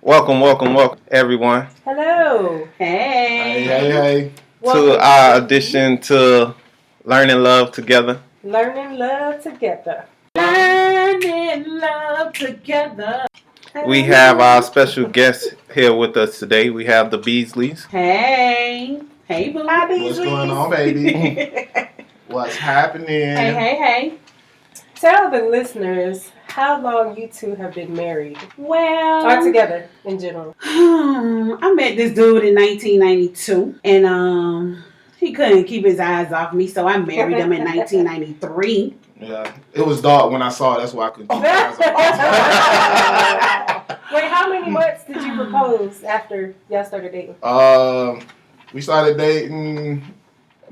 Welcome, everyone, Hello. Hey. to our addition to Learning Love Together. Learning Love Together. Learning love together. We have our special guest here with us today. We have the Beasleys. Hey, boo. Hi, Beasley. What's going on, baby? What's happening? Hey. Tell the listeners how long you two have been married. Well, Or together in general. I met this dude in 1992, and he couldn't keep his eyes off me, so I married him in 1993. Yeah, it was dark when I saw it. That's why I couldn't keep my eyes on. Wait, how many months did you propose after y'all started dating? We started dating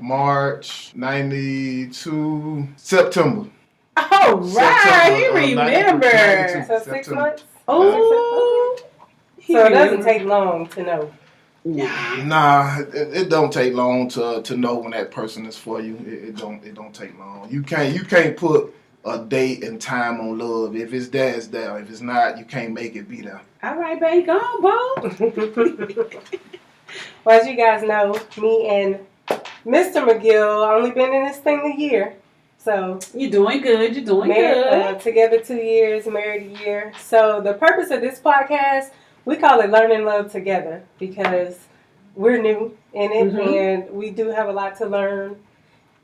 March 92, September. Oh, right, he remember. 92, So 6 September. months? Oh, So it doesn't take long to know. Nah. It don't take long to know when that person is for you. It don't take long. You can't put a date and time on love. If it's there, it's there. If it's not, you can't make it be there. All right, babe, go on, boo. Well, as you guys know, me and Mr. McGill only been in this thing a year. So You're doing good. Together 2 years, married a year. So the purpose of this podcast, we call it Learning Love Together because we're new in it and we do have a lot to learn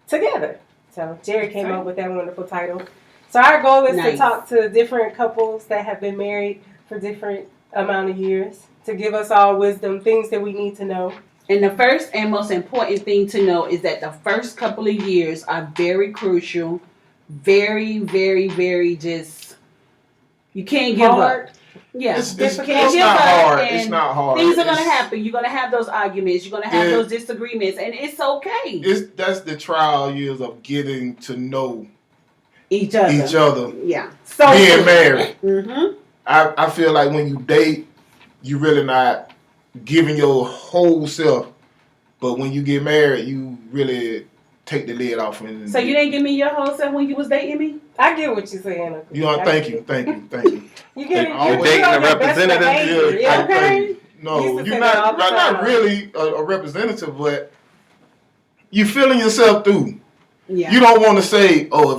together. So Jerry came up with that wonderful title. So our goal is to talk to different couples that have been married for different amount of years to give us all wisdom, things that we need to know. And the first and most important thing to know is that the first couple of years are very crucial. Very, very, very just, you can't give up. Yeah. It's not hard. It's not hard. Things are going to happen. You're going to have those arguments. You're going to have those disagreements. And it's okay. That's the trial years of getting to know Each other. Yeah. So being married. Mm-hmm. I feel like when you date, you really not giving your whole self, but when you get married, you really take the lid off. So you didn't give me your whole self when you was dating me? I get what you're saying. Uncle. You know, thank you. You get You're dating a representative. Okay. No, you're not really a representative, but you feeling yourself through. Yeah. You don't want to say, oh, if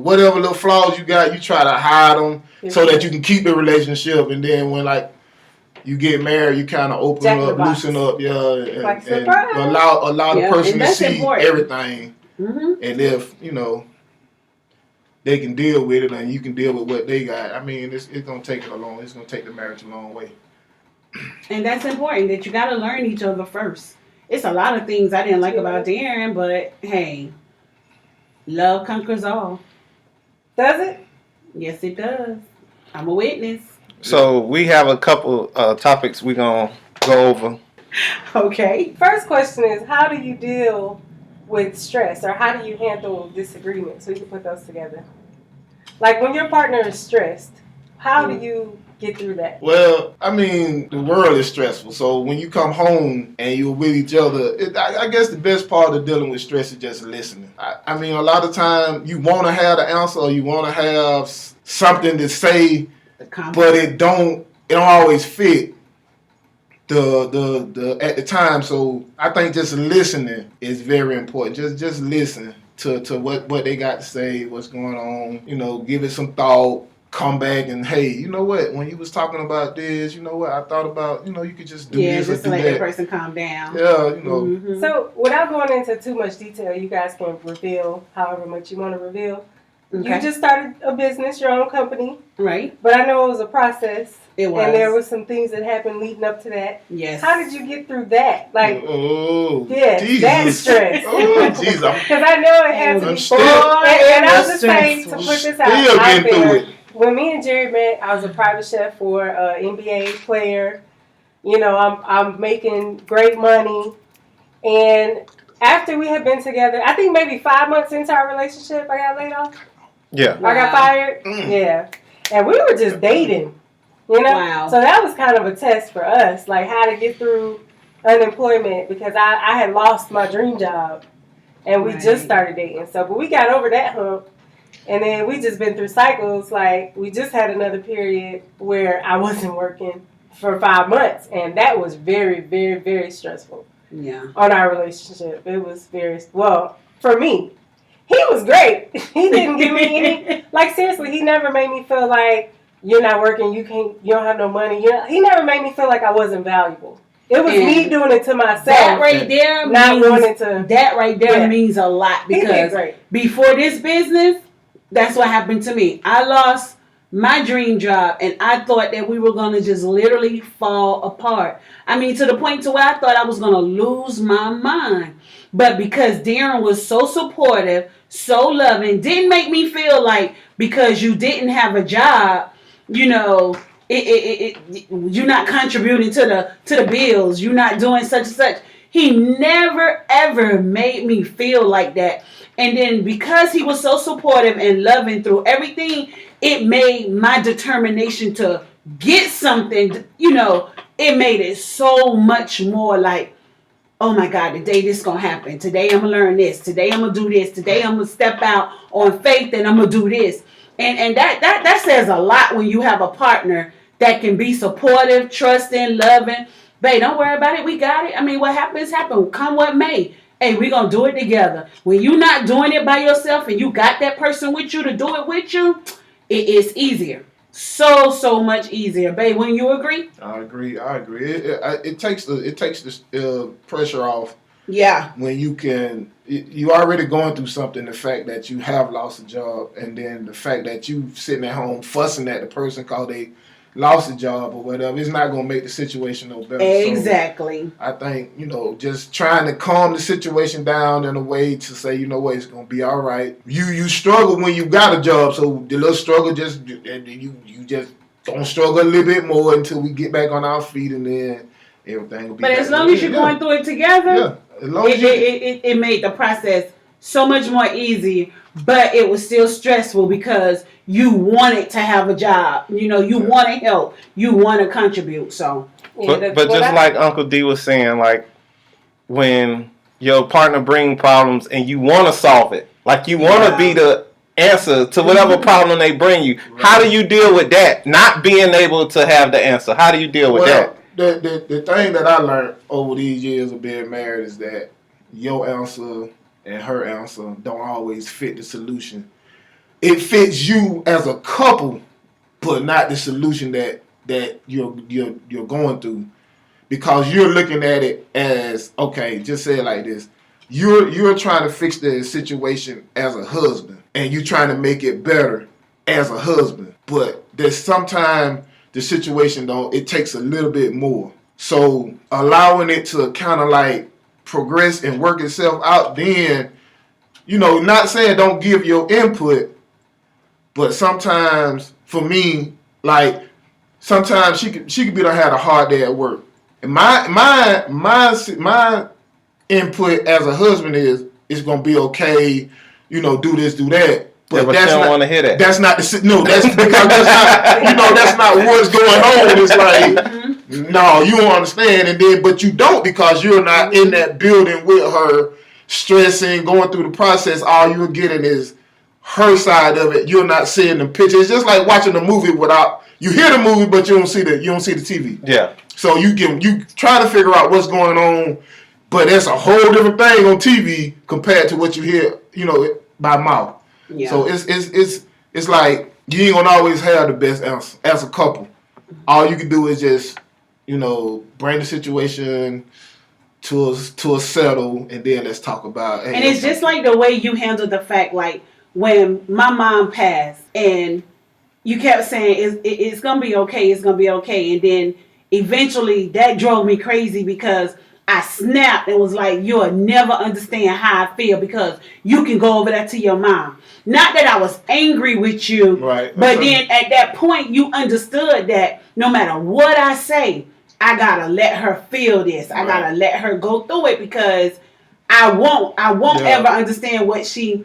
whatever little flaws you got, you try to hide them so that you can keep the relationship, and then when you get married, you kind of open up, loosen up, and allow the person to see everything. Mm-hmm. And if, they can deal with it and you can deal with what they got, I mean, it's going to take it's going to take the marriage a long way. And that's important, that you got to learn each other first. It's a lot of things I didn't like about Darren, but hey, love conquers all. Does it? Yes, it does. I'm a witness. So we have a couple topics we're going to go over. Okay. First question is, how do you deal with stress, or how do you handle disagreements? We can put those together. Like when your partner is stressed, how do you get through that? Well, I mean, the world is stressful. So when you come home and you're with each other, I guess the best part of dealing with stress is just listening. I mean, a lot of time you want to have the answer, or you want to have something to say, but it don't always fit the at the time. So I think just listening is very important. Just listen to what they got to say, what's going on. Give it some thought. Come back and, hey, you know what? When you was talking about this, you know what? I thought about, you could just do this or do that. Yeah, just to let that person calm down. Yeah, Mm-hmm. So without going into too much detail, you guys can reveal however much you want to reveal. Okay. You just started a business, your own company. Right. But I know it was a process. It was. And there were some things that happened leading up to that. Yes. How did you get through that? Like, Jesus. That stress. Oh, Jesus. Because I know it had to be. And I was just saying, to put this out there, when me and Jerry met, I was a private chef for an NBA player. I'm making great money. And after we had been together, I think maybe 5 months into our relationship, I got laid off. Yeah. I got fired. Yeah. And we were just dating, Wow. So that was kind of a test for us, like how to get through unemployment, because I had lost my dream job and we just started dating. So, but we got over that hump. And then we just been through cycles. Like, we just had another period where I wasn't working. for 5 months, and that was very, very, very stressful. Yeah. On our relationship, it was for me. He was great. He didn't give me any, like, seriously, he never made me feel like you're not working, you don't have no money. He never made me feel like I wasn't valuable. It was me doing it to myself. That right there means a lot, because before this business, that's what happened to me. I lost my dream job, and I thought that we were going to just literally fall apart. I mean, to the point to where I thought I was going to lose my mind. But because Darren was so supportive, so loving, didn't make me feel like because you didn't have a job, you know, you're not contributing to the bills, you're not doing such and such. He never ever made me feel like that. And then because he was so supportive and loving through everything, it made my determination to get something, you know, it made it so much more like, oh my God, today this gonna happen. Today I'm gonna learn this. Today I'm gonna do this. Today I'm gonna step out on faith and I'm gonna do this. And that says a lot when you have a partner that can be supportive, trusting, loving. Babe, don't worry about it. We got it. I mean, what happens, happen. Come what may. Hey, we're going to do it together. When you're not doing it by yourself and you got that person with you to do it with you, it is easier. So much easier. Babe, wouldn't you agree? I agree. It takes the pressure off. Yeah. When you already going through something, the fact that you have lost a job, and then the fact that you sitting at home fussing at the person because they lost a job or whatever, it's not going to make the situation no better. Exactly. So I think, you know, just trying to calm the situation down in a way to say, you know what, it's going to be all right. You struggle when you got a job, so the little struggle you just don't struggle a little bit more until we get back on our feet, and then everything will be. But as long as you're going through it together, as long as it made the process so much more easy. But it was still stressful because you wanted to have a job. You know, you want to help. You want to contribute. So, but just like Uncle D was saying, like when your partner bring problems and you want to solve it, like you want to be the answer to whatever problem they bring you. Right. How do you deal with that? Not being able to have the answer. How do you deal with that? The thing that I learned over these years of being married is that your answer and her answer don't always fit the solution. It fits you as a couple, but not the solution that you're going through, because you're looking at it as, okay, just say it like this: you're trying to fix the situation as a husband, and you're trying to make it better as a husband. But there's sometimes the situation it takes a little bit more. So allowing it to kind of like progress and work itself out, then, you know, not saying don't give your input, but sometimes for me, like sometimes she could be had a hard day at work, and my input as a husband is it's gonna be okay, you know, do this, do that. But that's don't want to hear that. That's not that's because that's not what's going on. It's like, no, you don't understand, and then but you don't, because you're not in that building with her, stressing, going through the process. All you're getting is her side of it. You're not seeing the picture. It's just like watching a movie without you hear the movie, but you don't see the TV. Yeah. So you try to figure out what's going on, but it's a whole different thing on TV compared to what you hear, you know, by mouth. Yeah. So it's like you ain't gonna always have the best answer as a couple. All you can do is just, you know, bring the situation to a settle, and then let's talk about. Hey, and it's just like the way you handled the fact, like when my mom passed, and you kept saying it's gonna be okay, it's gonna be okay, and then eventually that drove me crazy because I snapped and was like, you'll never understand how I feel because you can go over there to your mom. Not that I was angry with you, right? But then at that point you understood that no matter what I say, I gotta let her feel this. I gotta let her go through it, because I won't ever understand what she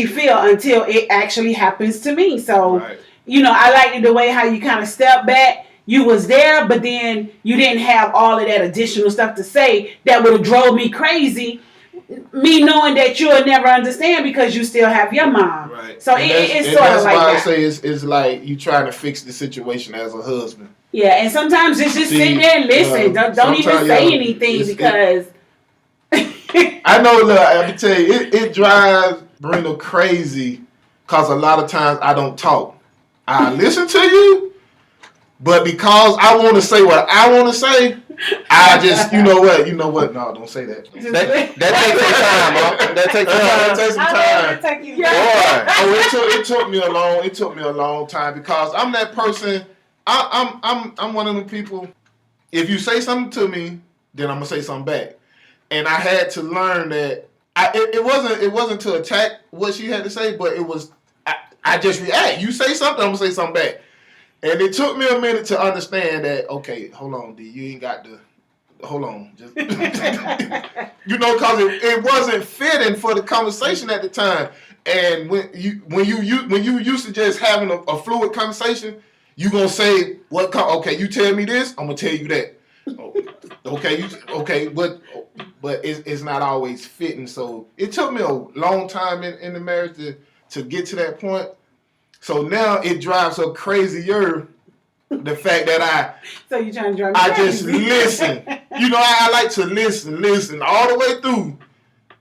feel until it actually happens to me. So, you know, I liked the way how you kind of stepped back. You was there, but then you didn't have all of that additional stuff to say that would have drove me crazy. Me knowing that you'll never understand because you still have your mom. Right. So it's sort of like that. That's why I say it's like you trying to fix the situation as a husband. Yeah, and sometimes it's just sit there and listen. Don't even say anything because. I know. Look, I have to tell you, it drives Brenda crazy because a lot of times I don't talk. I listen to you, but because I want to say what I want to say, I just, you know what? No, don't say that. That takes some time, huh? That takes some time. It takes some How long time. did it take you? Oh, it took me a long time because I'm that person. I'm one of them people. If you say something to me, then I'm gonna say something back. And I had to learn that it wasn't to attack what she had to say, but it was I just react. You say something, I'm gonna say something back. And it took me a minute to understand that. Okay, hold on, D. You ain't got to. Hold on, just because it wasn't fitting for the conversation at the time. And when you used to just having a fluid conversation, you gonna say what? Okay, you tell me this, I'm gonna tell you that. Okay, but it's not always fitting. So it took me a long time in the marriage to get to that point. So now it drives her crazier. The fact that so you trying to drive me I crazy. just listen. I like to listen all the way through,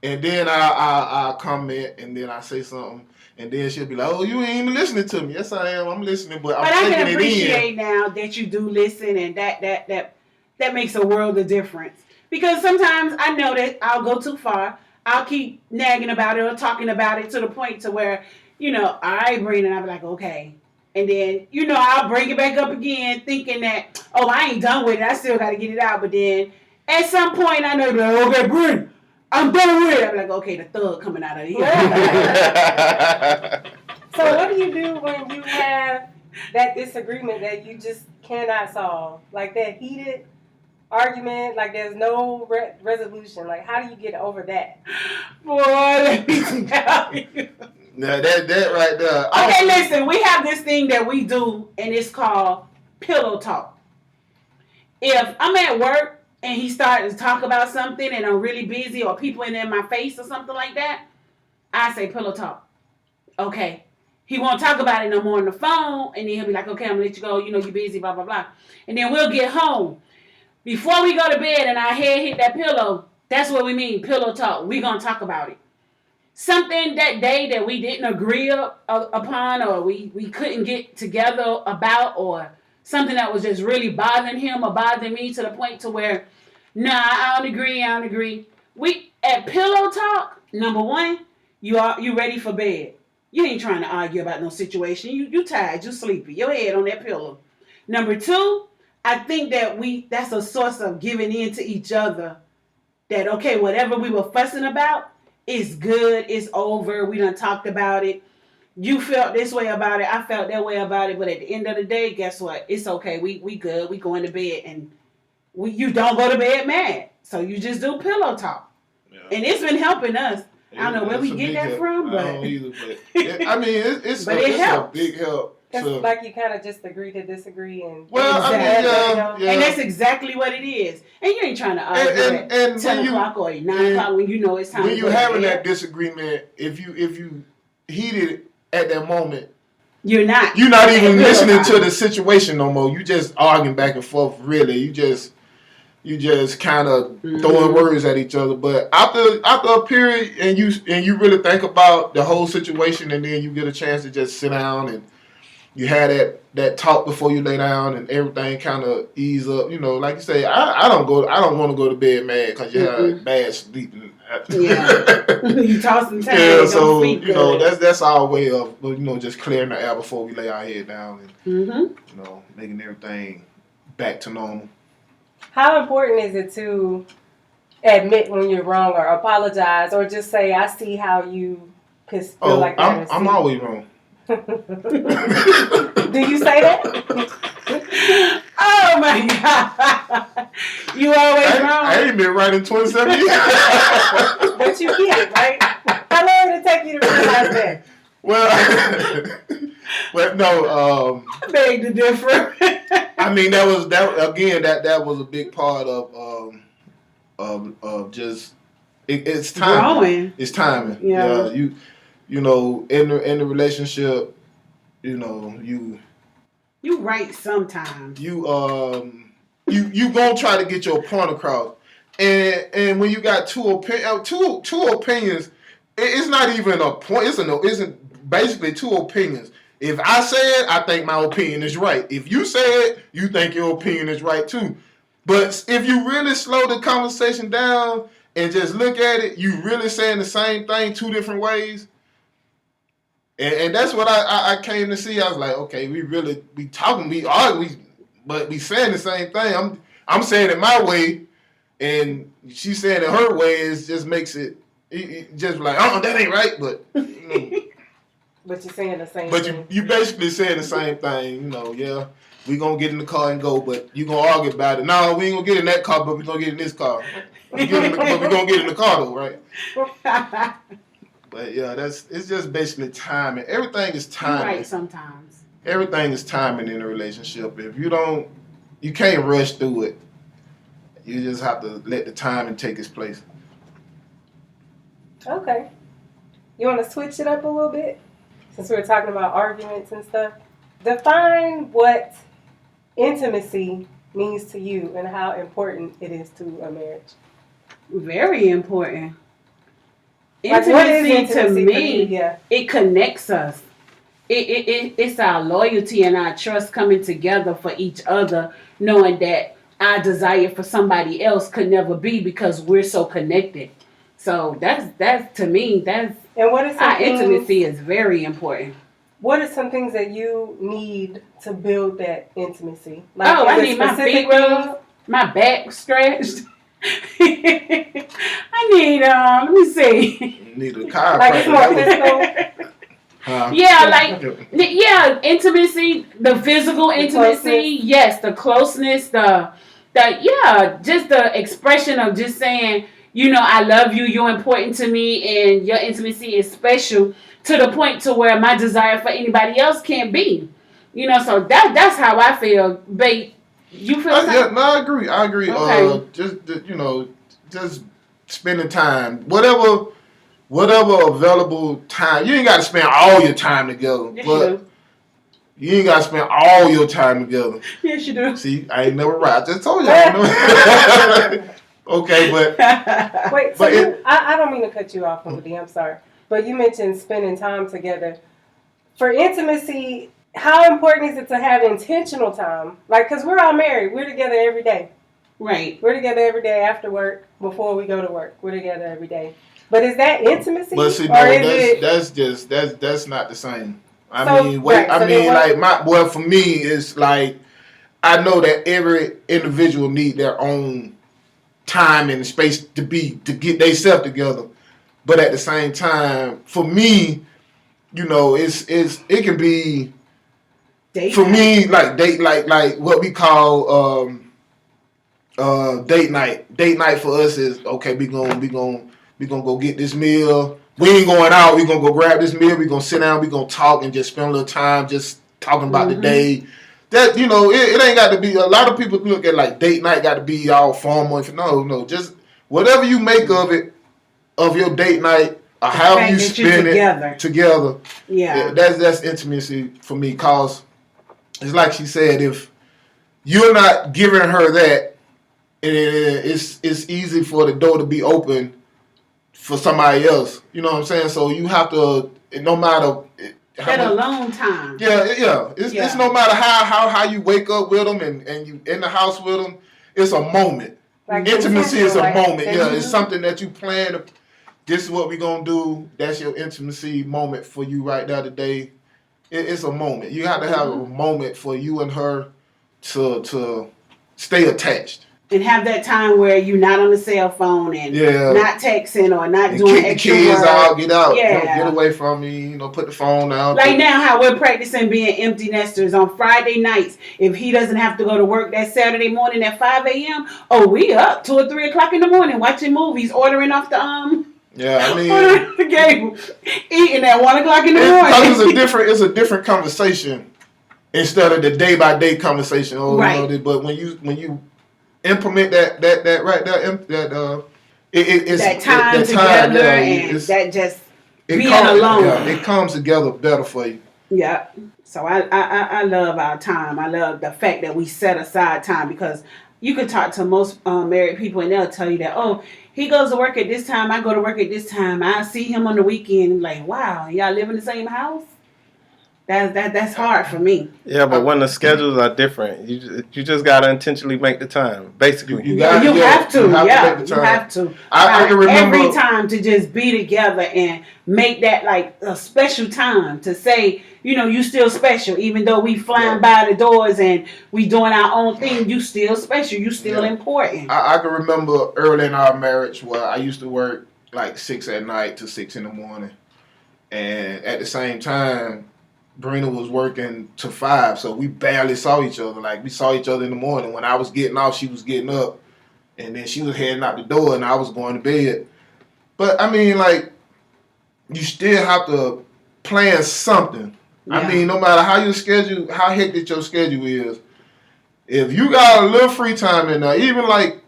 and then I comment, and then I say something, and then she'll be like, "Oh, you ain't even listening to me." Yes, I am. I'm listening, but I'm taking it in. I can appreciate now that you do listen, and that makes a world of difference. Because sometimes I know that I'll go too far. I'll keep nagging about it or talking about it to the point to where, I bring it, I'll be like, okay. And then, I'll bring it back up again thinking that, oh, I ain't done with it. I still got to get it out. But then at some point, I know, okay, Brent, I'm done with it. I'm like, okay, the thug coming out of here. So what do you do when you have that disagreement that you just cannot solve? Like that heated argument, like there's no resolution. Like, how do you get over that? Boy, let me tell you. Now that right there. Okay, listen, we have this thing that we do, and it's called pillow talk. If I'm at work and he starts to talk about something and I'm really busy or people in my face or something like that, I say pillow talk. Okay. He won't talk about it no more on the phone, and then he'll be like, okay, I'm going to let you go. You're busy, blah, blah, blah. And then we'll get home. Before we go to bed and our head hit that pillow, that's what we mean, pillow talk. We're going to talk about it. Something that day that we didn't agree upon or we couldn't get together about, or something that was just really bothering him or bothering me to the point to where, nah, I don't agree. We at pillow talk, number one, you ready for bed. You ain't trying to argue about no situation. You tired, you sleepy. Your head on that pillow. Number two, I think that that's a source of giving in to each other. That, okay, whatever we were fussing about, it's good, it's over, we done talked about it. You felt this way about it, I felt that way about it, but at the end of the day, guess what? It's okay, we good, we going to bed, and you don't go to bed mad. So you just do pillow talk. Yeah. And it's been helping us. I don't know where we get that from, but... I don't either, but it's a big help. It's like you kind of just agree to disagree, and and that's exactly what it is. And you ain't trying to argue at 10 o'clock or 9 o'clock when you know it's time. When you having that disagreement, if you heated at that moment, you're not even listening to the situation no more. You just arguing back and forth. Really, you just kind of throwing words at each other. But after a period, and you really think about the whole situation, and then you get a chance to just sit down and you had that talk before you lay down, and everything kind of ease up. Like you say, I don't want to go to bed mad because you had bad sleep. Yeah, you toss and turn. Yeah, so that's our way of just clearing the air before we lay our head down and making everything back to normal. How important is it to admit when you're wrong or apologize or just say, I see how you could feel like that? I'm always wrong. Do you say that? Oh my God. You always wrong. I ain't been right in 27 years. But you can't, right? How long did it take you to realize that? Well, no. I beg to differ. I mean, that was a big part of just it's timing. Growing. It's timing. Yeah. In the relationship, you You right sometimes. You gonna try to get your point across. And when you got two opinions, it's not even a point. Isn't basically two opinions. If I say it, I think my opinion is right. If you say it, you think your opinion is right too. But if you really slow the conversation down and just look at it, you really saying the same thing two different ways. And that's what I came to see. I was like, okay, we talking, we argue, but we saying the same thing. I'm saying it my way, and she's saying it her way. It just makes it just like, that ain't right. But but you're saying the same. But thing. you basically saying the same thing. Yeah, we gonna get in the car and go, but you gonna argue about it. No, we ain't gonna get in that car, but we gonna get in this car. But we gonna get in the car though, right? But yeah, it's just basically timing. Everything is timing. You're right sometimes. Everything is timing in a relationship. If you can't rush through it. You just have to let the timing take its place. Okay. You want to switch it up a little bit? Since we were talking about arguments and stuff. Define what intimacy means to you and how important it is to a marriage. Very important. Like, what is Intimacy to intimacy me, for you? Yeah. it connects us. It's our loyalty and our trust coming together for each other, knowing that our desire for somebody else could never be because we're so connected. So that's to me, And what is our intimacy is very important. What are some things that you need to build that intimacy? I need my feet rubbed, my back stretched. I need let me see. You need a chiropractor. Like it's more physical. Yeah, intimacy, the physical intimacy, yes, the closeness, just the expression of just saying, I love you, you're important to me, and your intimacy is special to the point to where my desire for anybody else can't be. So that's how I feel. Babe, you feel something? No, I agree. Okay. Just spending time. Whatever available time. You ain't got to spend all your time together. Yes, but you ain't got to spend all your time together. Yes, you do. See, I ain't never right. I just told you. I ain't never. Okay, but wait. So I don't mean to cut you off, Uncle D. I'm sorry, but you mentioned spending time together. For intimacy, how important is it to have intentional time? Like, because we're all married, we're together every day. Right. We're together every day after work, before we go to work. We're together every day. But is that intimacy? But see, that's not the same. For me, it's like I know that every individual need their own time and space to get themselves together. But at the same time, for me, it can be date for night. me like what we call date night. Date night for us is okay. We gonna go get this meal. We ain't going out. We gonna go grab this meal. We gonna sit down. We gonna talk and just spend a little time just talking about the day. That it ain't got to be. A lot of people look at like date night got to be all formal. No, just whatever you make of it, of your date night, or how you spend it together. Yeah, that's intimacy for me. Cause it's like she said, if you're not giving her that, it's easy for the door to be open for somebody else. You know what I'm saying? So you have to, no matter. That alone time. Yeah. It's no matter how you wake up with them and you in the house with them. It's a moment. Like intimacy is a moment. Yeah, it's something that you plan. This is what we're gonna do. That's your intimacy moment for you right now today. It's a moment. You have to have a moment for you and her to stay attached. And have that time where you're not on the cell phone and not texting or not doing extra kids work. Out, get out, yeah. Get away from me. Put the phone down. Like now, how we're practicing being empty nesters on Friday nights. If he doesn't have to go to work that Saturday morning at 5 a.m., we up 2 or 3 o'clock in the morning watching movies, ordering off the ordering the game, eating at 1 o'clock in the morning. It's a different conversation instead of the day by day conversation. Right. But when you implement that right there, it's that time together and that just being alone. Yeah, it comes together better for you. Yeah. So I love our time. I love the fact that we set aside time because you can talk to most married people and they'll tell you that, oh, he goes to work at this time, I go to work at this time, I see him on the weekend. Like, wow, y'all live in the same house? That's hard for me. Yeah, but when the schedules are different, you just gotta intentionally make the time. Basically, You have to. You have to make the You time. have to. I can remember every time to just be together and make that like a special time to say, you still special. Even though we flying by the doors and we doing our own thing, you still special. You still important. I can remember early in our marriage where I used to work like 6 at night to 6 in the morning, and at the same time, Brina was working to 5, so we barely saw each other. Like, we saw each other in the morning. When I was getting off, she was getting up, and then she was heading out the door, and I was going to bed. But I mean, like, you still have to plan something. Yeah. I mean, no matter how hectic your schedule is, if you got a little free time in there, even like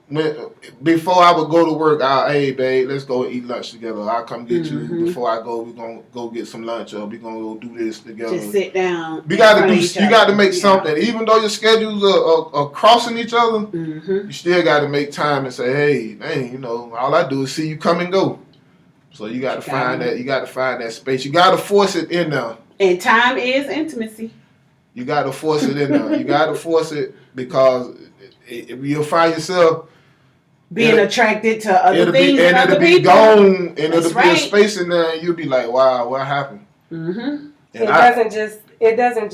before I would go to work, hey babe, let's go eat lunch together. I'll come get you before I go. We're gonna go get some lunch, or we're gonna go do this together. Just sit down. You got to make something, even though your schedules are crossing each other. You still got to make time and say, hey, dang, all I do is see you come and go. So you got to find that. You got to find that space. You got to force it in there. And time is intimacy. You got to force it in there. You got to force it because you'll find yourself being attracted to other things and other people. It'll be gone, and it'll be a space in there, and you'll be like, wow, what happened? It doesn't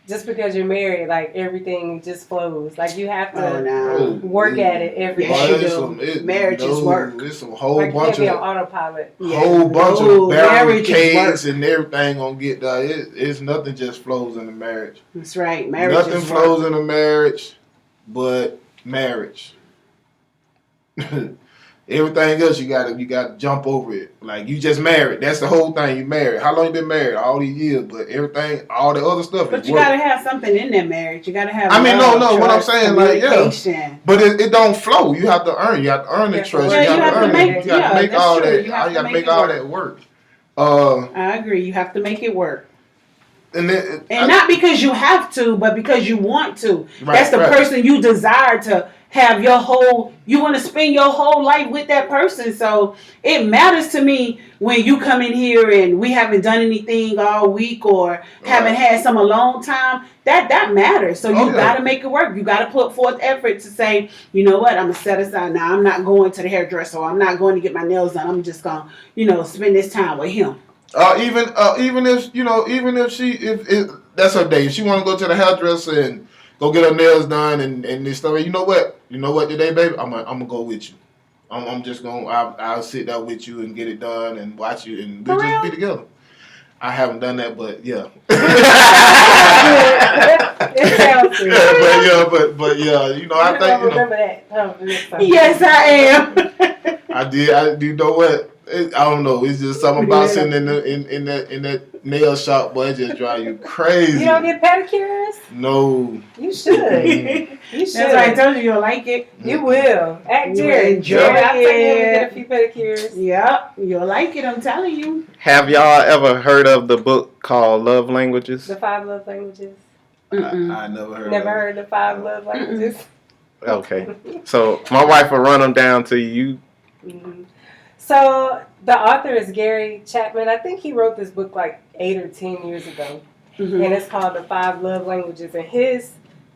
just because you're married, like everything just flows. Like you have to work at it every day. Marriage is work. It's a whole like bunch you of can't be on autopilot. Whole bunch of barricades and everything gonna get there. It's nothing just flows in a marriage. That's right. Marriage nothing is flows work. in a marriage, but marriage. Everything else you gotta jump over it. Like you just married. That's the whole thing. You married. How long you been married? All these years. But everything, all the other stuff. But you gotta have something in that marriage. You gotta have. No. What I'm saying, like, yeah. But it don't flow. You have to earn. You have to earn the trust. Yeah, you have to earn it. You got to make all that. You got to make all that work. I agree. You have to make it work. And not because you have to, but because you want to. Right, that's the person you desire to have you want to spend your whole life with that person. So it matters to me when you come in here and we haven't done anything all week or haven't had some alone time. That matters. So you got to make it work. You got to put forth effort to say, you know what, I'm going to set aside now. I'm not going to the hairdresser or I'm not going to get my nails done. I'm just going to, spend this time with him. Even if that's her day, if she want to go to the hairdresser and go get her nails done and this stuff, you know what today, baby, I'm gonna go with you. I'm just gonna I'll sit down with you and get it done and watch you and we'll just be together. I haven't done that, but yeah. It sounds good. but I think remember that. Yes, I am. I did. You know what? I don't know. It's just something about sitting in that nail shop, boy. It just drive you crazy. You don't get pedicures? No. You should. You should. That's why I told you'll like it. You will. Act You dear. enjoy I'll take you it. and get a few pedicures. Yep, you'll like it. I'm telling you. have y'all ever heard of the book called Love Languages? The 5 love languages. I never heard. Never heard the 5 love languages. Okay, so my wife will run them down to you. Mm-hmm. So the author is Gary Chapman. I think he wrote this book like 8 or 10 years ago. Mm-hmm. And it's called The 5 Love Languages. And his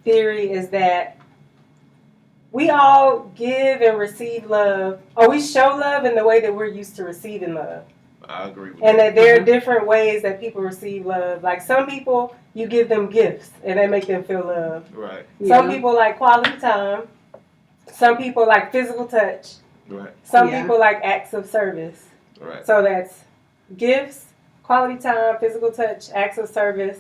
theory is that we all give and receive love, or we show love in the way that we're used to receiving love. I agree with And that. that there are different ways that people receive love. Like some people, you give them gifts and they make them feel loved. Right. Some people like quality time. Some people like physical touch. Right. Some people like acts of service. Right. So that's gifts, quality time, physical touch, acts of service,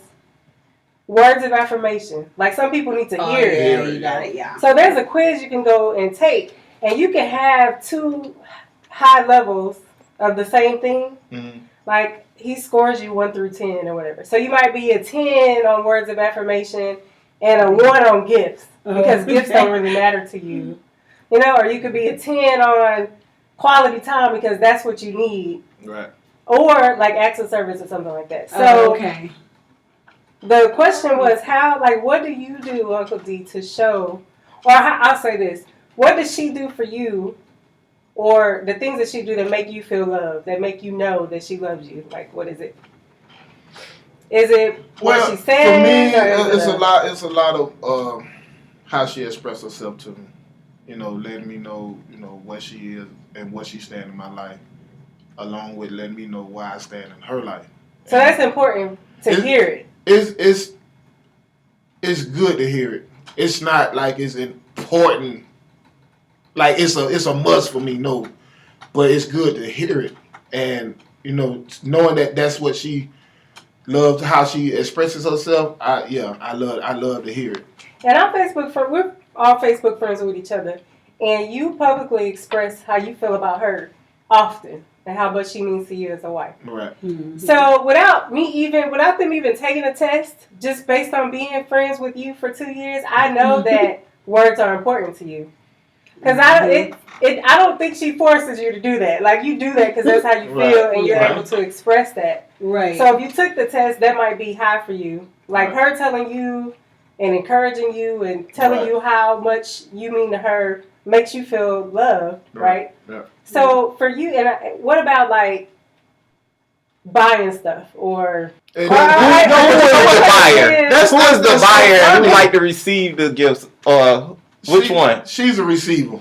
words of affirmation. Like some people need to hear it. Yeah, you got it, yeah. So there's a quiz you can go and take, and you can have 2 high levels of the same thing. Mm-hmm. Like he scores you 1 through 10 or whatever. So you might be a 10 on words of affirmation and a 1 on gifts because gifts don't really matter to you. Or you could be a 10 on quality time because that's what you need. Right. Or like acts of service or something like that. So The question was how, like, what do you do, Uncle D, to show, or I'll say this, what does she do for you, or the things that she do that make you feel loved, that make you know that she loves you? Like, what is it? Is it what she says? For me, it's a lot of how she expressed herself to me. You know, letting me know, what she is and what she stand in my life, along with letting me know why I stand in her life. So that's important to hear it. It's good to hear it. It's not like it's important. Like it's a must for me, no. But it's good to hear it, and knowing that that's what she loves, how she expresses herself. I love to hear it. And we're all Facebook friends with each other, and you publicly express how you feel about her often and how much she means to you as a wife. Right. Mm-hmm. So without them even taking a test, just based on being friends with you for 2 years, I know that words are important to you. Because I don't think she forces you to do that. Like, you do that because that's how you feel, and you're able to express that. Right. So if you took the test, that might be high for you. Like her telling you and encouraging you and telling you how much you mean to her makes you feel loved, right? Yeah. So for you, and what about like buying stuff or? Who is the buyer? Who is the buyer who like to receive the gifts? Which one? She's a receiver.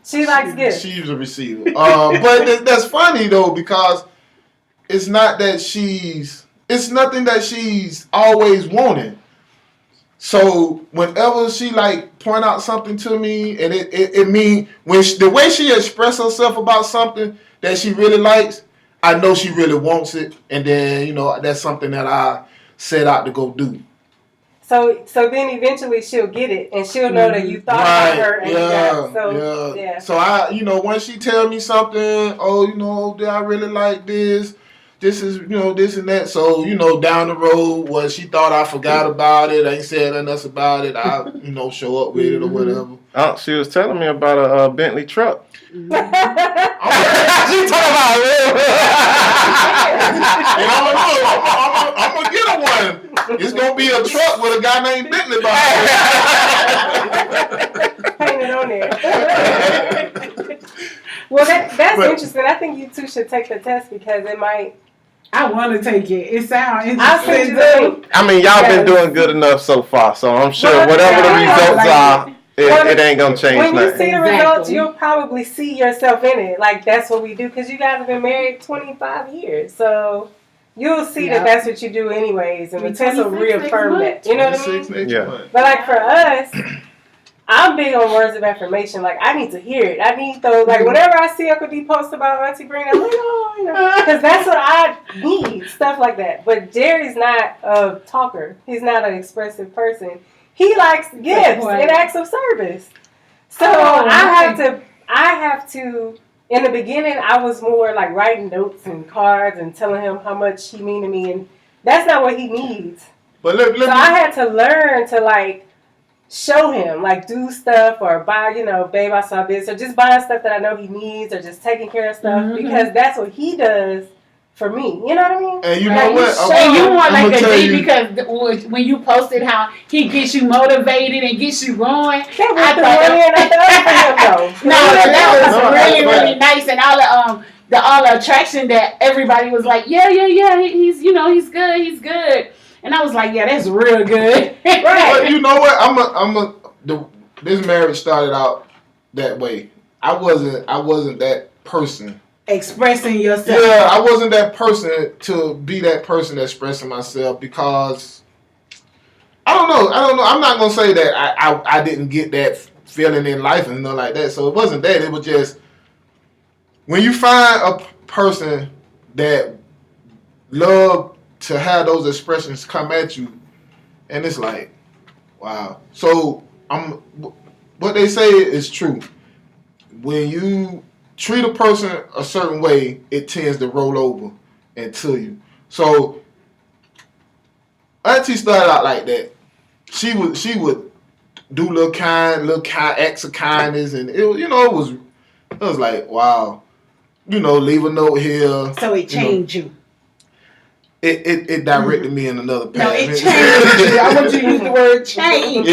She likes gifts. She's a receiver. But that's funny though, because it's not that it's nothing that she's always wanted. So whenever she like point out something to me, and it mean the way she expresses herself about something that she really likes, I know she really wants it, and then that's something that I set out to go do. So then eventually she'll get it, and she'll know that you thought about her, and you got it. So I, when she tell me something, I really like this. This is, this and that. So, down the road, where she thought I forgot about it, I ain't said nothing else about it, I, show up with it or whatever. Oh, she was telling me about a Bentley truck. She talking about it. And I'm going to get her one. It's going to be a truck with a guy named Beasley behind it. Painted on there. Well, that's interesting. I think you two should take the test because it might. I want to take it. It sounds interesting. I mean, y'all been doing good enough so far, so I'm sure whatever the results are, it ain't gonna change nothing. When you see the results, Exactly. You'll probably see yourself in it. Like, that's what we do, because you guys have been married 25 years, so you'll see that that's what you do anyways, and the test will reaffirm that. You know what I mean? Yeah. But like for us, I'm big on words of affirmation. Like, I need to hear it. I need those. Like, whenever I see Uncle D post about Auntie Breen, I'm like, because that's what I need, stuff like that. But Jerry's not a talker. He's not an expressive person. He likes gifts and acts of service. So I have to. In the beginning, I was more like writing notes and cards and telling him how much he mean to me, and that's not what he needs. But I had to learn to like. Show him, like, do stuff or buy, babe, I saw this, or just buying stuff that I know he needs, or just taking care of stuff, because that's what he does for me. You know what I mean? And you know what? And you want like a D because when you posted how he gets you motivated and gets you going, that was really, really nice, and all the attraction that everybody was like, yeah, he's he's good. And I was like, yeah, that's real good. Right. But you know what? This marriage started out that way. I wasn't that person. Expressing yourself. Yeah, I wasn't that person to be that person expressing myself, because I don't know. I'm not gonna say that I didn't get that feeling in life and nothing like that. So it wasn't that. It was just when you find a person that love to have those expressions come at you, and it's like, wow. So what they say is true. When you treat a person a certain way, it tends to roll over into you. So Auntie started out like that. She would do little acts of kindness, and it was like, wow. Leave a note here. So it changed you. it directed me in another path. No, it changed you. I want you to use the word change.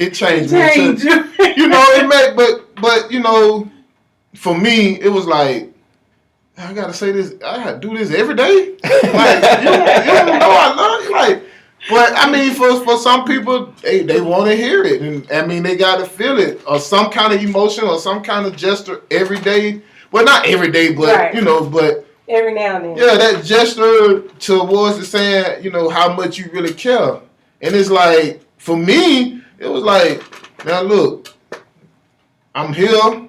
It changed me. You know, it made, but you know, for me, it was like, I gotta say this. I gotta do this every day. Like you don't know I love you. Like, but I mean, for some people, they want to hear it, and I mean, they gotta feel it, or some kind of emotion, or some kind of gesture every day. Well, not every day, but Right. you know, but Every now and then. yeah, that gesture towards the saying, you know, how much you really care, and it's like for me, it was like, now look, I'm here,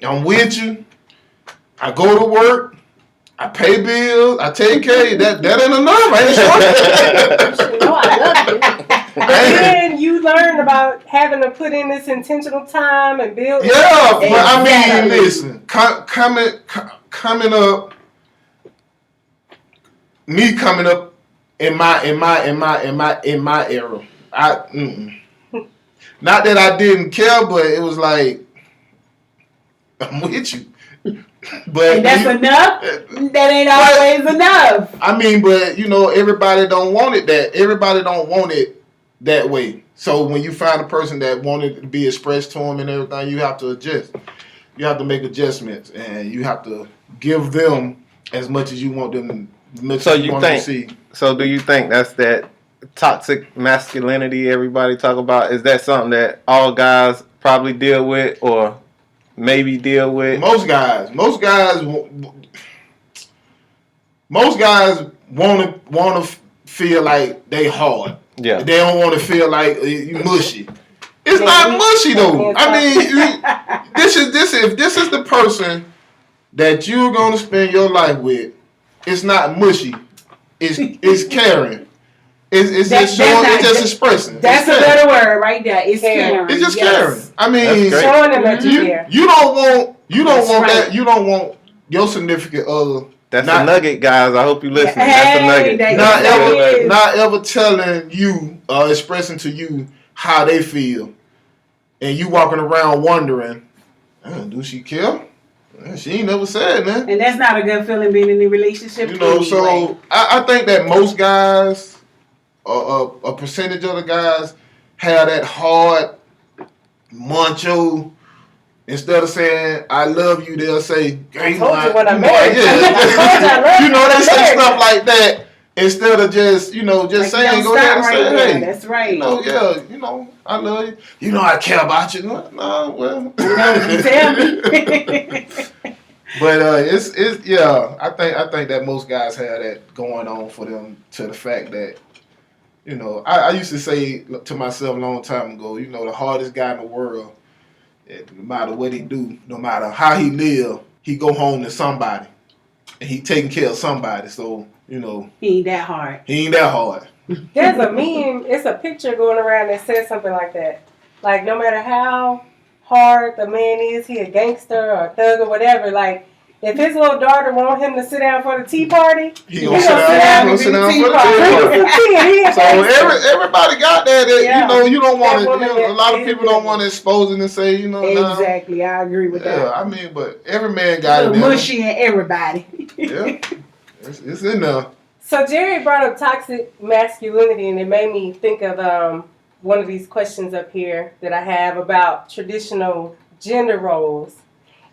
I'm with you. I go to work, I pay bills, I take care of you. That ain't enough. I ain't sure. No, I love you. But then you learn about having to put in this intentional time and build. Yeah, but I mean, Exactly. listen, coming up, me coming up in my era. Not that I didn't care, but it was like, I'm with you. But And that's enough? That ain't always enough. I mean, but you know, everybody don't want it that. Everybody don't want it that way. So when you find a person that wanted to be expressed to them and everything, you have to adjust. You have to make adjustments, and you have to give them as much as you want them. So you think? So do you think that's that toxic masculinity everybody talk about? Is that something that all guys probably deal with, or maybe deal with? Most guys want to feel like they hard. Yeah. They don't want to feel like you mushy. It's not mushy though. I mean, if this is the person that you're gonna spend your life with, it's not mushy. It's caring. It's just showing. It's just expressing. That's a better word right there. It's caring. It's just Yes. caring. I mean, Showing them that you care. you don't want That's right. that. You don't want your significant other. That's not, a nugget, guys. I hope you listen. Hey, That's a nugget. that- not ever telling you or expressing to you how they feel, and you walking around wondering, do she care? She ain't never said that. And that's not a good feeling being in a relationship. You know, anyway. so I think that most guys, a percentage of the guys, have that hard macho. Instead of saying "I love you," they'll say, I told you when I married you. Yeah. I told you I love You you know, when they I say married stuff like that instead of just, just Like, saying, you go don't ahead and stop say, right there. hey, That's right. I love you. You know, I care about you. No, well. No, you tell me. But it's I think that most guys have that going on for them, to the fact that, I used to say to myself a long time ago, the hardest guy in the world, no matter what he do, no matter how he live, he go home to somebody, and he taking care of somebody. So He ain't that hard. he ain't that hard. There's a meme. It's a picture going around that says something like that. Like, no matter how hard the man is, he a gangster or a thug or whatever. Like, if his little daughter want him to sit down for the tea party, He gonna sit down and for the drink tea some party. tea, and he a So gangster. everybody got that. Yeah. You don't want That woman to. A lot of that people don't want to expose it and say, nah. Exactly. I agree with Yeah, that. I mean, but every man A got it. little in mushy in everybody. him. Yeah, it's in there. So Jerry brought up toxic masculinity, and it made me think of one of these questions up here that I have about traditional gender roles.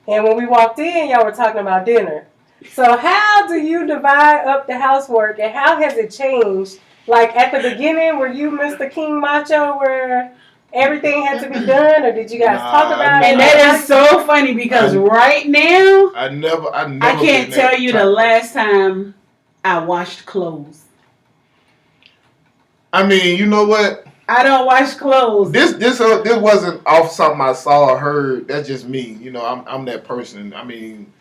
And when we walked in, y'all were talking about dinner. So how do you divide up the housework, and how has it changed? Like, at the beginning, were you Mr. King Macho where everything had to be done, or did you guys talk about it? And that is so funny because right now, I never. I can't been tell that you type. the last time I washed clothes. I mean, you know what? I don't wash clothes. This wasn't off something I saw or heard. That's just me. I'm that person. I mean,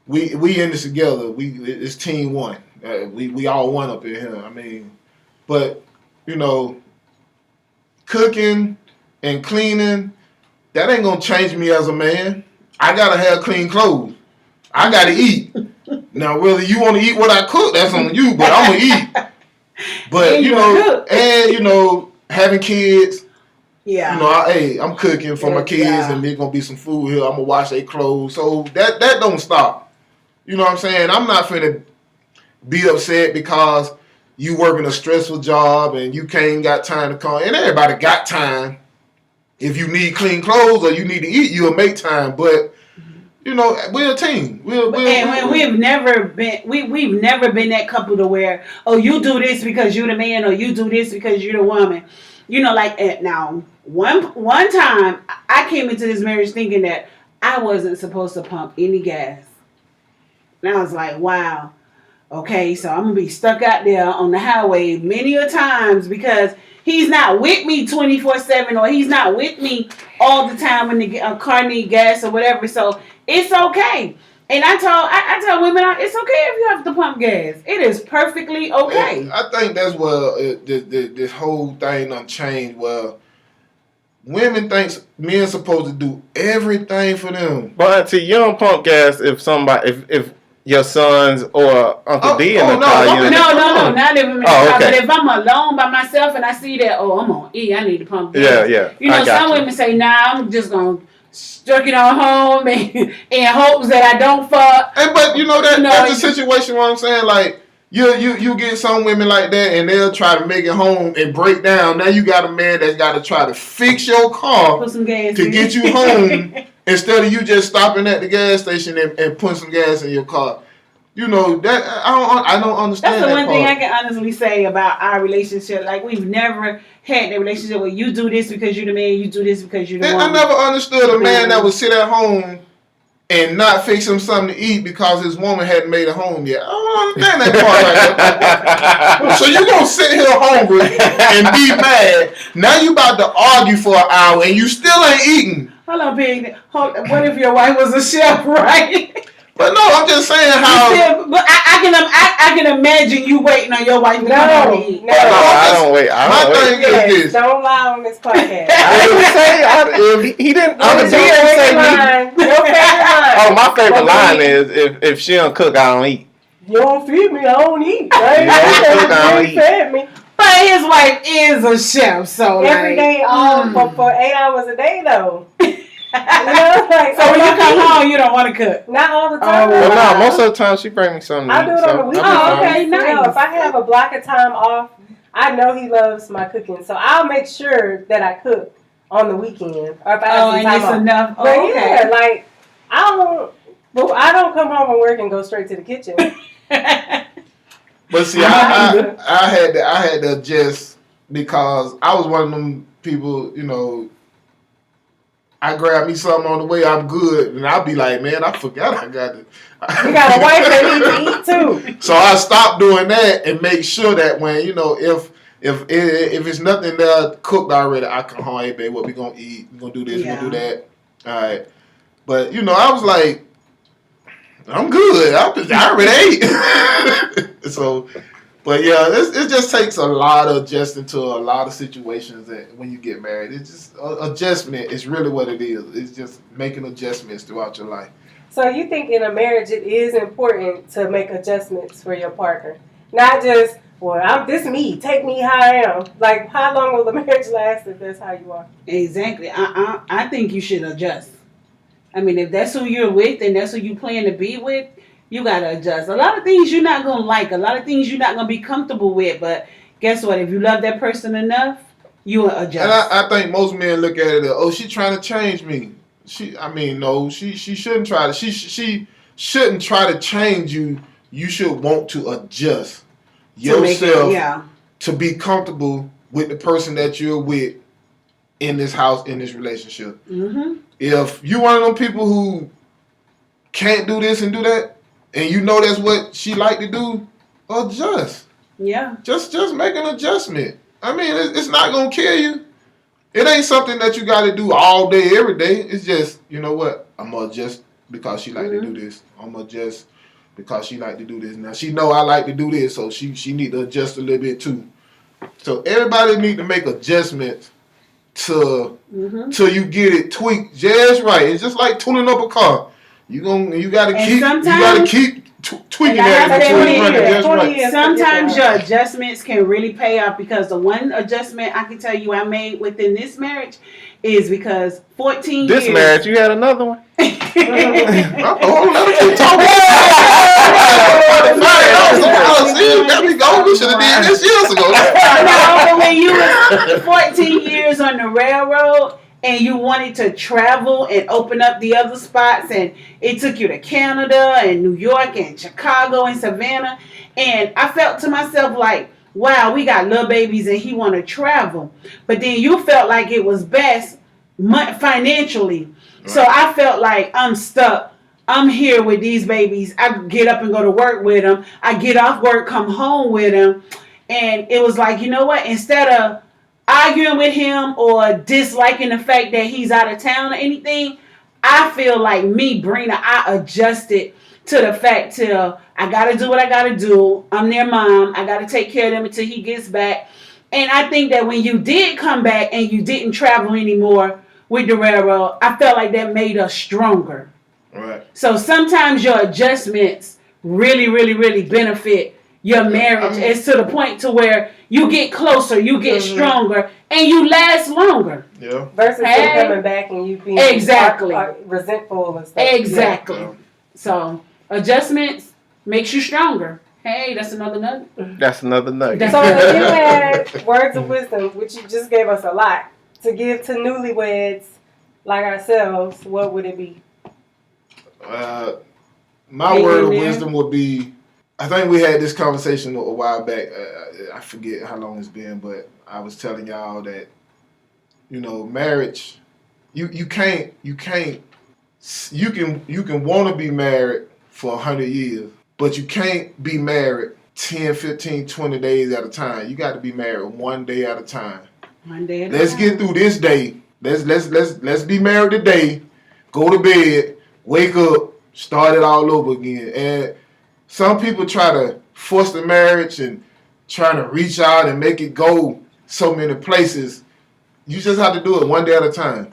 we in this together. It's team one. We all one up in here. I mean, but cooking and cleaning, that ain't gonna change me as a man. I gotta have clean clothes. I gotta eat. Now, whether you want to eat what I cook, that's on you. But I'm gonna eat. But And having kids. Yeah. I'm cooking for my kids, and there's gonna be some food here. I'm gonna wash their clothes, so that don't stop. You know what I'm saying? I'm not finna be upset because you working a stressful job and you can't got time to call. And everybody got time. If you need clean clothes or you need to eat, you'll make time. But you know, we're a team. We've never been that couple to where, oh, you do this because you're the man, or you do this because you're the woman. You know, like now, one time I came into this marriage thinking that I wasn't supposed to pump any gas. And I was like, wow, okay, so I'm gonna be stuck out there on the highway many a times because he's not with me 24/7, or he's not with me all the time when the car need gas or whatever. So it's okay. And I tell women, it's okay if you have to pump gas. It is perfectly okay. And I think that's where this whole thing done changed. Well, women thinks men supposed to do everything for them. But Auntie, you don't pump gas if your sons or Uncle D in the car. No, not even me. Oh, okay. But if I'm alone by myself and I see that, I'm on E, I need to pump gas. Yeah. You know, some women say, nah, I'm just going to jerk it on home and in hopes that I don't fuck. But you know, that's the situation where I'm saying, like, you get some women like that and they'll try to make it home and break down. Now you got a man that's got to try to fix your car put some gas to get you home instead of you just stopping at the gas station and putting some gas in your car. You know, that I don't understand. That's the one part. thing I can honestly say about our relationship. Like, we've never had that relationship where you do this because you're the man, you do this because you're the woman. I never understood a man that would sit at home and not fix him something to eat because his woman hadn't made it home yet. I don't understand that part right there. So you gonna sit here hungry and be mad. Now you about to argue for an hour and you still ain't eating. Hold on, Pig. What if your wife was a chef, right? But no, I'm just saying how. But I can imagine you waiting on your wife to come home to eat. No, I don't wait. My thing is this. Don't lie on this podcast. I didn't say he didn't. Your favorite line. Oh, my favorite line is if she don't cook, I don't eat. You don't feed me, I don't eat. Right? You don't cook, I don't eat. Fed me. But his wife is a chef, so Every day, for 8 hours a day, though. You know, like, so when you come home, you don't want to cook. Not all the time. Well, no, most of the time she brings me something to eat. I do it on the weekend. Oh, okay, nice. You know, if I have a block of time off, I know he loves my cooking, so I'll make sure that I cook on the weekend, or if I have some time off. Enough. But yeah, like I don't come home from work and go straight to the kitchen. But see, I had to adjust because I was one of them people, you know. I grab me something on the way, I'm good, and I'll be like, man, I forgot I got it. You got a wife that needs to eat too. So I stopped doing that and make sure that when, you know, if it's nothing there cooked already, I come home, hey, babe, what we gonna eat? We gonna do this, we gonna do that. All right. But, you know, I was like, I'm good. I already ate. So, but yeah, it just takes a lot of adjusting to a lot of situations that when you get married. It's just adjustment is really what it is. It's just making adjustments throughout your life. So you think in a marriage it is important to make adjustments for your partner? Not just, well, this me, take me how I am. Like, how long will the marriage last if that's how you are? Exactly. I think you should adjust. I mean, if that's who you're with and that's who you plan to be with, you got to adjust. A lot of things you're not going to like. A lot of things you're not going to be comfortable with. But guess what? If you love that person enough, you will adjust. And I think most men look at it, oh, she's trying to change me. No, she shouldn't try to. She shouldn't try to change you. You should want to adjust yourself to be comfortable with the person that you're with in this house, in this relationship. Mm-hmm. If you're one of them people who can't do this and do that, and you know that's what she like to do, adjust. Yeah. Just make an adjustment. I mean, it's not going to kill you. It ain't something that you got to do all day, every day. It's just, you know what? I'm going to adjust because she like to do this. I'm going to adjust because she like to do this. Now, she know I like to do this, so she need to adjust a little bit too. So everybody need to make adjustments till you get it tweaked just right. It's just like tuning up a car. You gotta keep tweaking that until it's running just right. Sometimes your adjustments can really pay off, because the one adjustment I can tell you I made within this marriage is because 14 years. This marriage, you had another one? Let him keep talking. There we go. We should have did this years ago. No, but when you was 14 years on the railroad and you wanted to travel and open up the other spots, and it took you to Canada and New York and Chicago and Savannah, and I felt to myself like, wow, we got little babies and he want to travel. But then you felt like it was best financially. Right. So I felt like I'm stuck. I'm here with these babies. I get up and go to work with them. I get off work, come home with them. And it was like, you know what? Instead of arguing with him or disliking the fact that he's out of town or anything, I feel like I adjusted to the fact till I got to do what I got to do. I'm their mom. I got to take care of them until he gets back. And I think that when you did come back and you didn't travel anymore with the railroad, I felt like that made us stronger. Right. So sometimes your adjustments really, really, really benefit your marriage. It's to the point to where you get closer, you get stronger, and you last longer. Yeah. Versus you coming back and you being resentful and stuff. Exactly. Yeah. So adjustments makes you stronger. Hey, that's another nugget. That's another nugget. So if you had words of wisdom, which you just gave us a lot, to give to newlyweds like ourselves, what would it be? My word of wisdom would be, I think we had this conversation a while back. I forget how long it's been, but I was telling y'all that, marriage, you can want to be married for 100 years, but you can't be married 10, 15, 20 days at a time. You got to be married one day at a time. One day at a time. Let's get through this day. Let's be married today. Go to bed. Wake up. Start it all over again. And some people try to force the marriage and trying to reach out and make it go so many places. You just have to do it one day at a time.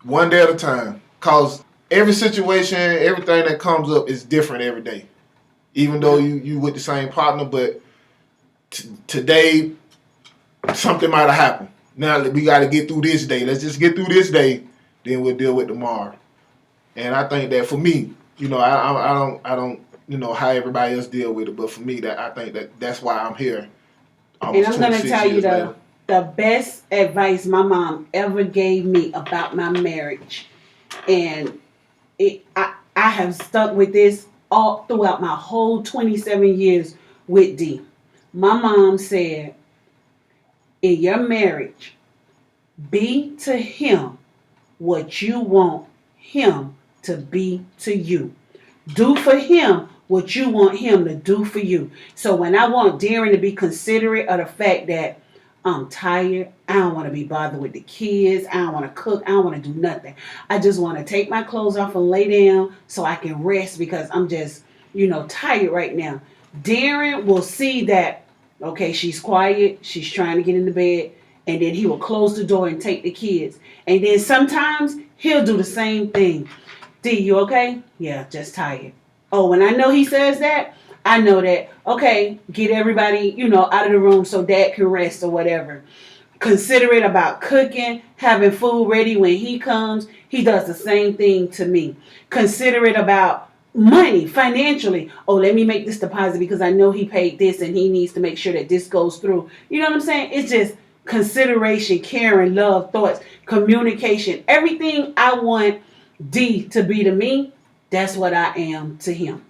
One day at a time. Because every situation, everything that comes up is different every day. Even though you with the same partner, but today something might have happened. Now we got to get through this day. Let's just get through this day, then we'll deal with tomorrow. And I think that for me, I don't how everybody else deal with it, but for me, that I think that's why I'm here. And I'm going to tell you the best advice my mom ever gave me about my marriage, and I have stuck with this all throughout my whole 27 years with D. My mom said, in your marriage, be to him what you want him to be to you. Do for him what you want him to do for you. So when I want Darren to be considerate of the fact that I'm tired, I don't want to be bothered with the kids, I don't want to cook, I don't want to do nothing. I just want to take my clothes off and lay down so I can rest because I'm just, tired right now. Darren will see that, okay, she's quiet, she's trying to get into bed, and then he will close the door and take the kids. And then sometimes he'll do the same thing. D, you okay? Yeah, just tired. Oh, when I know he says that, I know that, okay, get everybody, out of the room so Dad can rest or whatever. Considerate about cooking, having food ready when he comes. He does the same thing to me. Considerate about money, financially. Oh, let me make this deposit because I know he paid this and he needs to make sure that this goes through. You know what I'm saying? It's just consideration, caring, love, thoughts, communication. Everything I want D to be to me, that's what I am to him.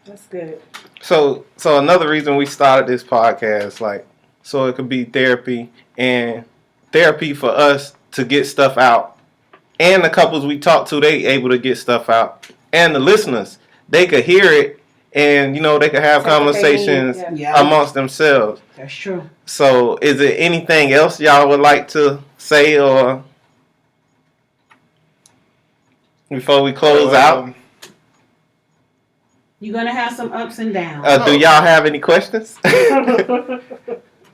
That's good. So another reason we started this podcast, so it could be therapy and therapy for us to get stuff out. And the couples we talk to, they able to get stuff out. And the listeners, they could hear it and, they could have conversations amongst themselves. That's true. So is there anything else y'all would like to say or before we close out? You're going to have some ups and downs. Do y'all have any questions?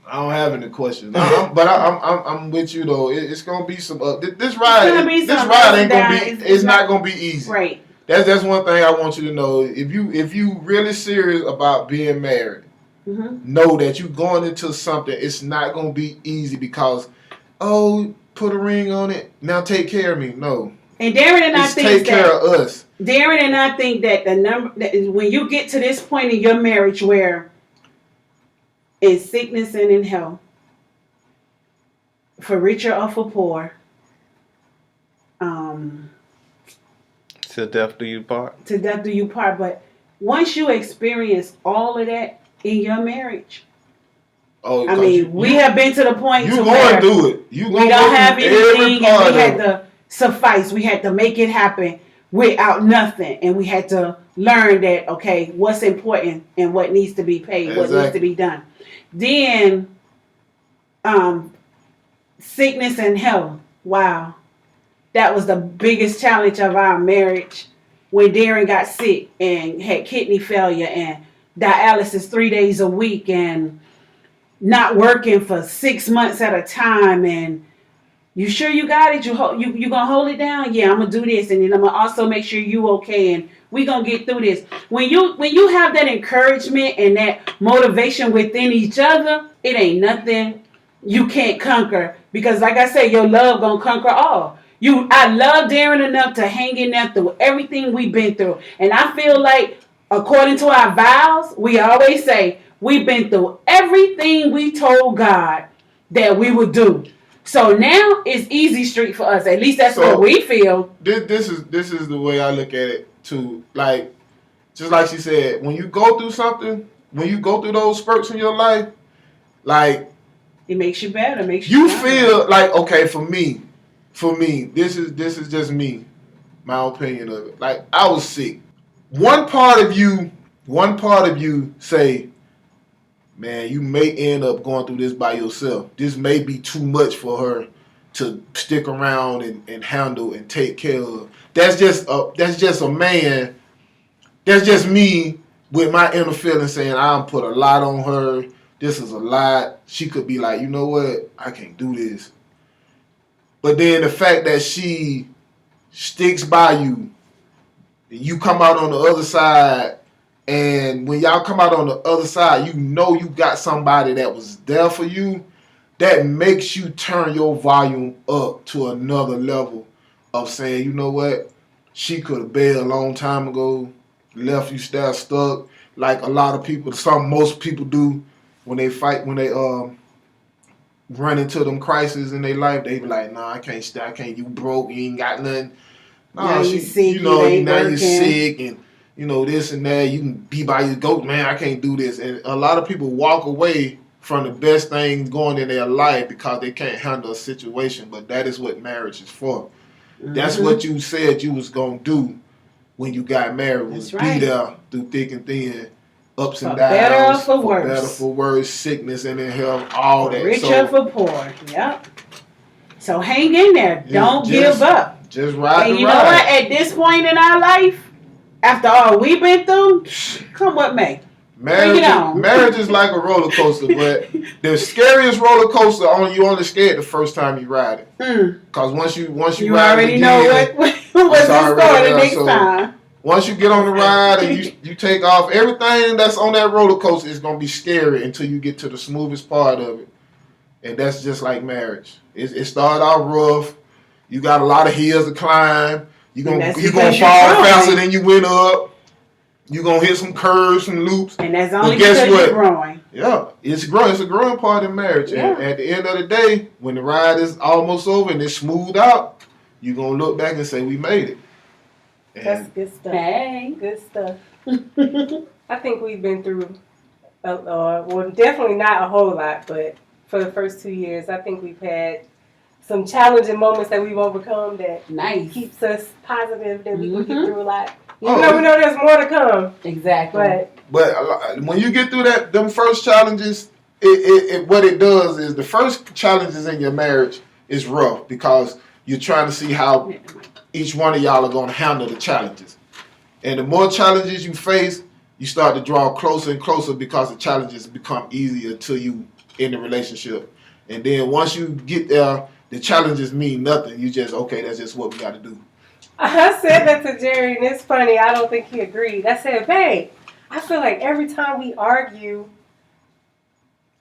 I don't have any questions. But I'm with you though. It's gonna be some. This ride ain't gonna be. It's not gonna be easy. Right. That's one thing I want you to know. If you really serious about being married, know that you going into something. It's not gonna be easy because, put a ring on it. Now take care of me. No, And Darren and I It's think take care that of us. Darren and I think that the number that is when you get to this point in your marriage where in sickness and in health, for richer or for poor, Till death do you part. to death do you part. But once you experience all of that in your marriage, Oh, I mean, we have been to the point you to going where through it. You we don't have anything, and we had it. to suffice. We had to make it happen without nothing, and we had to learn that okay, what's important and what needs to be paid, what needs to be done. Then, sickness and health. Wow, that was the biggest challenge of our marriage. When Darren got sick and had kidney failure and dialysis 3 days a week and not working for 6 months at a time, and you sure you got it? You gonna hold it down? Yeah, I'm gonna do this, and then I'm gonna also make sure you okay, and we gonna get through this. When you have that encouragement and that motivation within each other, it ain't nothing you can't conquer. Because like I said, your love gonna conquer all. I love Darren enough to hang in there through everything we've been through, and I feel like according to our vows, we always say we've been through everything we told God that we would do. So now it's easy street for us. At least that's what we feel. This is the way I look at it too. Like, just like she said, when you go through something, when you go through those spurts in your life, like it makes you better. Makes you feel like okay. For me, this is just me, my opinion of it. Like I was sick. One part of you say, man, you may end up going through this by yourself. This may be too much for her to stick around and handle and take care of. That's just a man. That's just me with my inner feeling saying I'm put a lot on her. This is a lot. She could be like, you know what? I can't do this. But then the fact that she sticks by you, you come out on the other side, and when y'all come out on the other side, you know you got somebody that was there for you. That makes you turn your volume up to another level of saying, you know what? She could have bailed a long time ago, left you still stuck. Like a lot of people, most people do when they fight, when they run into them crises in their life, they be like, nah, I can't stay, I can't, you broke, you ain't got nothing. Nah, you sick, know, now you're sick and you know, this and that, you can be by your goat, man, I can't do this. And a lot of people walk away from the best things going in their life because they can't handle a situation, but that is what marriage is for. Mm-hmm. That's what you said you was going to do when you got married, was be there through thick and thin, ups and downs. Better for worse. Better for worse, sickness and in health, all that. Richer for poor, yep. So hang in there. Don't give up. Just ride and the you ride. know what? At this point in our life, after all we've been through, come what may. Marriage is like a roller coaster, but the scariest roller coaster you only scared the first time you ride it. Because once you ride already it again, know what's in store the next time. Once you get on the ride and you take off, everything that's on that roller coaster is gonna be scary until you get to the smoothest part of it, and that's just like marriage. It started out rough. You got a lot of hills to climb. You're gonna fall faster than you went up. You're going to hit some curves, some loops. And that's only because you're growing. Yeah, it's growing. It's a growing part in marriage. Yeah. And at the end of the day, when the ride is almost over and it's smoothed out, you're going to look back and say, we made it. And that's good stuff. Hey. Good stuff. I think we've been through, well, definitely not a whole lot, but for the first 2 years, I think we've had some challenging moments that we've overcome that keeps us positive, that we can get through a lot. Even though we know there's more to come. Exactly. But when you get through them first challenges, what it does is the first challenges in your marriage is rough because you're trying to see how each one of y'all are going to handle the challenges. And the more challenges you face, you start to draw closer and closer because the challenges become easier to you in the relationship. And then once you get there, the challenges mean nothing. You just, okay, that's just what we got to do. I said that to Jerry, and it's funny. I don't think he agreed. I said, babe, I feel like every time we argue,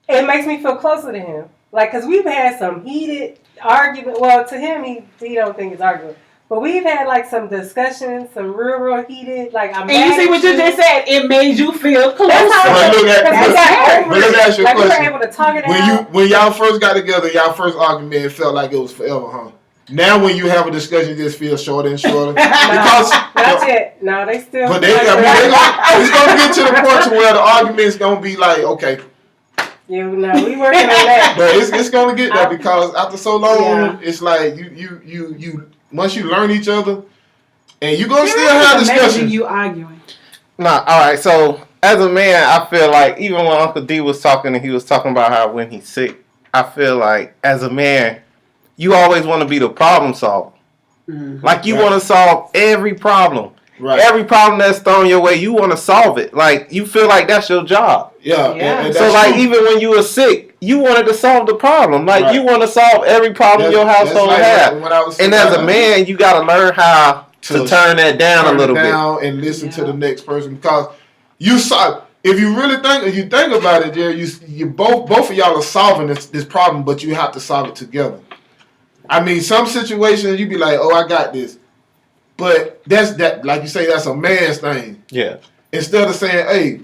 it makes me feel closer to him. Like, because we've had some heated argument. Well, to him, he don't think it's argument. But we've had like some discussions, some real heated. Like I'm. And you see what you just said? It made you feel closer. That's how But look at- that's but let me ask you a like we were question. able to talk it out. When y'all first got together, y'all first argument, it felt like it was forever, huh? Now when you have a discussion, it just feels shorter and shorter. Because Not yet. No, they still. but it's gonna get to the point to where the argument's gonna be like, okay. Yeah, no, we working on that. But it's gonna get there because after so long, it's like you once you learn each other, and you gonna still have discussions. You arguing. Nah, all right. So as a man, I feel like even when Uncle D was talking and he was talking about how when he's sick, I feel like as a man, you always want to be the problem solver. Mm-hmm. Like you want to solve every problem. Right. Every problem that's thrown your way, you want to solve it. Like you feel like that's your job. Yeah. And So that's like true. even when you were sick, you wanted to solve the problem. Like you want to solve every problem your household has. And as a man, you got to learn how to turn that down a little bit and listen to the next person because you saw. If you think about it, Jerry, you both of y'all are solving this problem, but you have to solve it together. I mean, some situations you be like, "Oh, I got this," but that like you say, that's a man's thing. Yeah. Instead of saying, "Hey,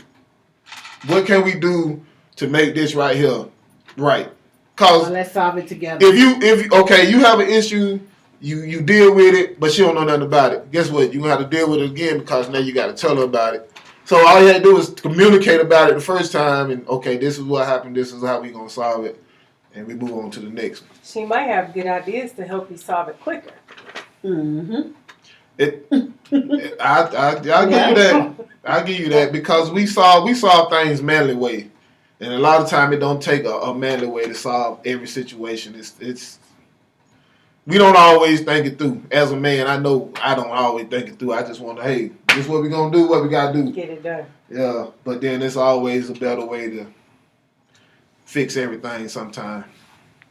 what can we do to make this right here right?" Because let's solve it together. If you have an issue, you deal with it, but you don't know nothing about it. Guess what? You gonna have to deal with it again because now you got to tell her about it. So all you had to do is communicate about it the first time, and okay, this is what happened. This is how we gonna solve it, and we move on to the next one. She might have good ideas to help you solve it quicker. Mm-hmm. I'll give you that. I'll give you that because we solve things manly way, and a lot of time it don't take a manly way to solve every situation. It's we don't always think it through. As a man, I know I don't always think it through. I just want to, hey, this is what we gonna do. What we gotta do. Get it done. Yeah, but then it's always a better way to fix everything sometime.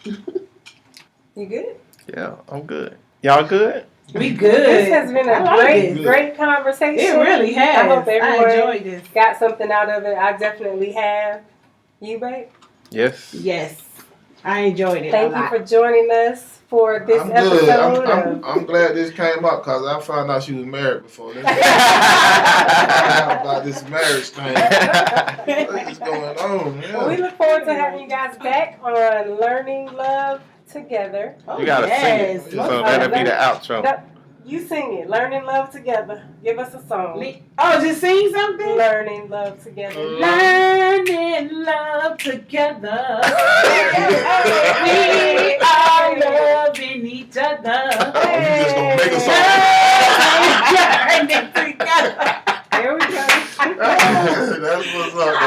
You good? Yeah, I'm good. Y'all good? We good. This has been a great conversation. It really has. I hope everyone enjoyed this. got something out of it. I definitely have. You, babe? Yes. Yes, I enjoyed it. Thank you for joining us for this I'm episode. good. I'm glad this came up because I found out she was married before. About this marriage thing. What is going on? Yeah. Well, we look forward to having you guys back on Learning Love Together. You gotta sing it. So that'll be the outro. You sing it. Learning Love Together. Give us a song. Just sing something? Learning Love Together. Learning love together. We are loving each other. Oh, you just gonna make a song. Learning together. There we go. That's what's up.